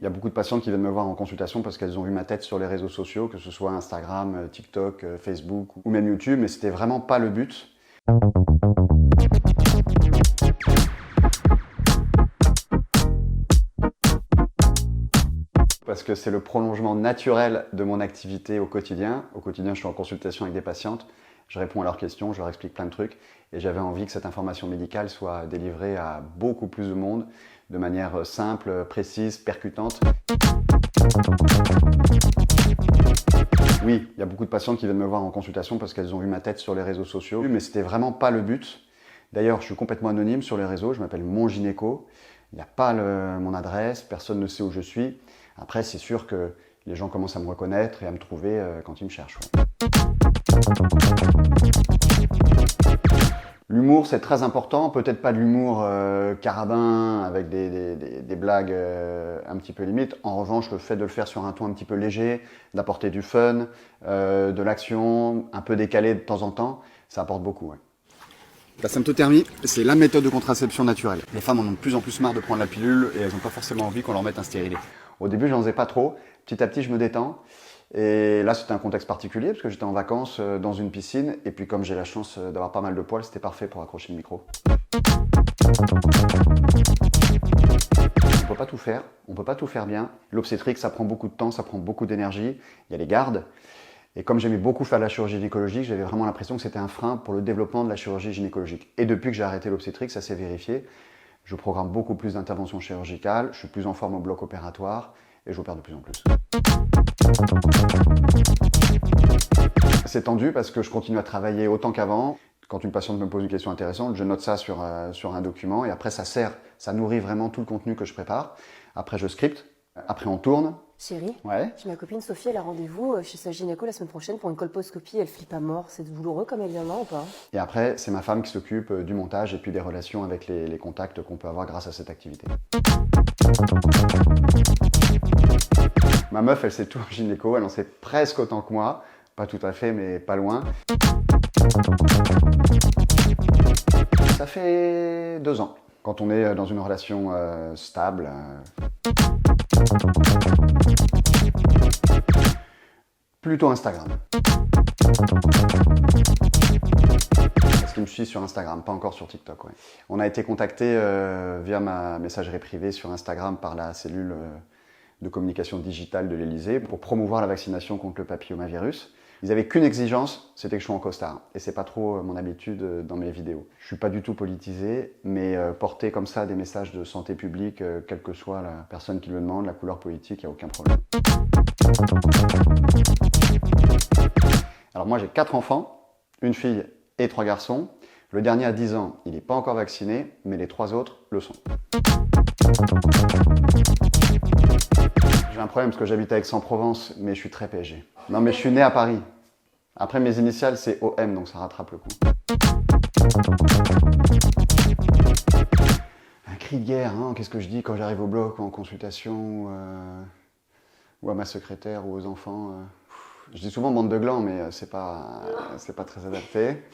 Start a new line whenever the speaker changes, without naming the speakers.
Il y a beaucoup de patientes qui viennent me voir en consultation parce qu'elles ont vu ma tête sur les réseaux sociaux, que ce soit Instagram, TikTok, Facebook ou même YouTube, mais c'était vraiment pas le but. Parce que c'est le prolongement naturel de mon activité au quotidien. Au quotidien, je suis en consultation avec des patientes, je réponds à leurs questions, je leur explique plein de trucs, et j'avais envie que cette information médicale soit délivrée à beaucoup plus de monde, de manière simple, précise, percutante. Oui, il y a beaucoup de patientes qui viennent me voir en consultation parce qu'elles ont vu ma tête sur les réseaux sociaux, mais c'était vraiment pas le but. D'ailleurs, je suis complètement anonyme sur les réseaux, je m'appelle Mon Gynéco, il n'y a pas mon adresse, personne ne sait où je suis. Après, c'est sûr que les gens commencent à me reconnaître et à me trouver quand ils me cherchent. Ouais. L'humour, c'est très important. Peut-être pas de l'humour carabin avec des blagues un petit peu limites. En revanche, le fait de le faire sur un ton un petit peu léger, d'apporter du fun, de l'action, un peu décalé de temps en temps, ça apporte beaucoup. Ouais. La symptothermie, c'est la méthode de contraception naturelle. Les femmes en ont de plus en plus marre de prendre la pilule et elles n'ont pas forcément envie qu'on leur mette un stérilet. Au début, j'en faisais pas trop. Petit à petit, je me détends. Et là, c'était un contexte particulier parce que j'étais en vacances dans une piscine. Et puis, comme j'ai la chance d'avoir pas mal de poils, c'était parfait pour accrocher le micro. On peut pas tout faire. On peut pas tout faire bien. L'obstétrique, ça prend beaucoup de temps, ça prend beaucoup d'énergie. Il y a les gardes. Et comme j'aimais beaucoup faire de la chirurgie gynécologique, j'avais vraiment l'impression que c'était un frein pour le développement de la chirurgie gynécologique. Et depuis que j'ai arrêté l'obstétrique, ça s'est vérifié. Je programme beaucoup plus d'interventions chirurgicales, je suis plus en forme au bloc opératoire et j'opère de plus en plus. C'est tendu parce que je continue à travailler autant qu'avant. Quand une patiente me pose une question intéressante, je note ça sur un document et après ça nourrit vraiment tout le contenu que je prépare. Après je scripte, après on tourne.
Chérie,
ouais.
j'ai ma copine Sophie, elle a rendez-vous chez sa gynéco la semaine prochaine pour une colposcopie. Elle flippe à mort. C'est douloureux comme examen ou pas?
Et après, c'est ma femme qui s'occupe du montage et puis des relations avec les contacts qu'on peut avoir grâce à cette activité. Ma meuf, elle sait tout en gynéco, elle en sait presque autant que moi. Pas tout à fait, mais pas loin. Ça fait 2 ans. Quand on est dans une relation stable. Plutôt Instagram. Parce qu'il me suit sur Instagram, pas encore sur TikTok. Ouais. On a été contacté via ma messagerie privée sur Instagram par la cellule de communication digitale de l'Élysée pour promouvoir la vaccination contre le papillomavirus. Ils n'avaient qu'une exigence, c'était que je sois en costard. Et c'est pas trop mon habitude dans mes vidéos. Je suis pas du tout politisé, mais porter comme ça des messages de santé publique, quelle que soit la personne qui le demande, la couleur politique, il n'y a aucun problème. Alors moi j'ai 4 enfants, une fille et 3 garçons. Le dernier a 10 ans, il n'est pas encore vacciné, mais les 3 autres le sont. J'ai un problème parce que j'habite à Aix-en-Provence, mais je suis très PSG. Non mais je suis né à Paris. Après mes initiales c'est OM, donc ça rattrape le coup. Un cri de guerre, hein, qu'est-ce que je dis quand j'arrive au bloc ou en consultation ou à ma secrétaire ou aux enfants. Je dis souvent bande de glands, mais c'est pas très adapté.